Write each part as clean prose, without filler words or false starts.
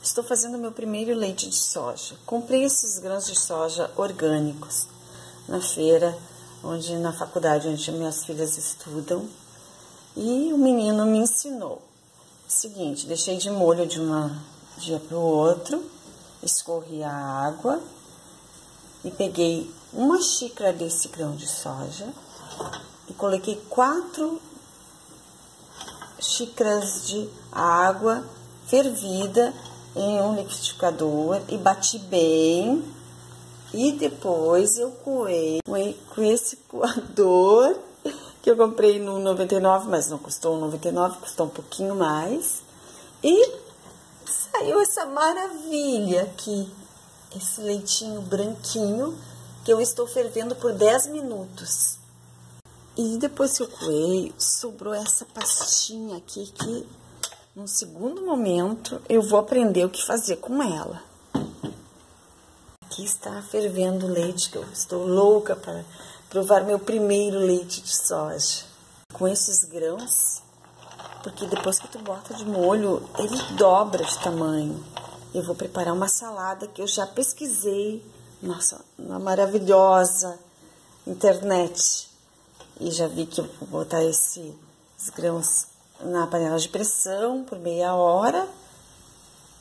Estou fazendo meu primeiro leite de soja. Comprei esses grãos de soja orgânicos na feira, na faculdade onde minhas filhas estudam. E o menino me ensinou. Seguinte, deixei de molho de um dia para o outro, escorri a água e peguei uma xícara desse grão de soja e coloquei 4 xícaras de água fervida em um liquidificador e bati bem. E depois eu coei com esse coador que eu comprei no 99, mas não custou 99, custou um pouquinho mais. E saiu essa maravilha aqui, esse leitinho branquinho que eu estou fervendo por 10 minutos. E depois que eu coei, sobrou essa pastinha aqui que, num segundo momento, eu vou aprender o que fazer com ela. Aqui está fervendo o leite, que eu estou louca para provar meu primeiro leite de soja. Com esses grãos, porque depois que tu bota de molho, ele dobra de tamanho. Eu vou preparar uma salada que eu já pesquisei, nossa, na maravilhosa internet. E já vi que eu vou botar esses grãos na panela de pressão por meia hora.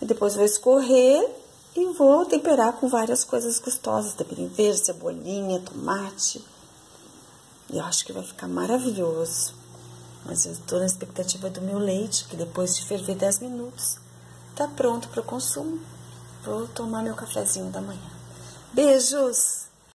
E depois vou escorrer e vou temperar com várias coisas gostosas. Temperinho verde, cebolinha, tomate. E eu acho que vai ficar maravilhoso. Mas eu estou na expectativa do meu leite, que depois de ferver 10 minutos, tá pronto para o consumo. Vou tomar meu cafezinho da manhã. Beijos!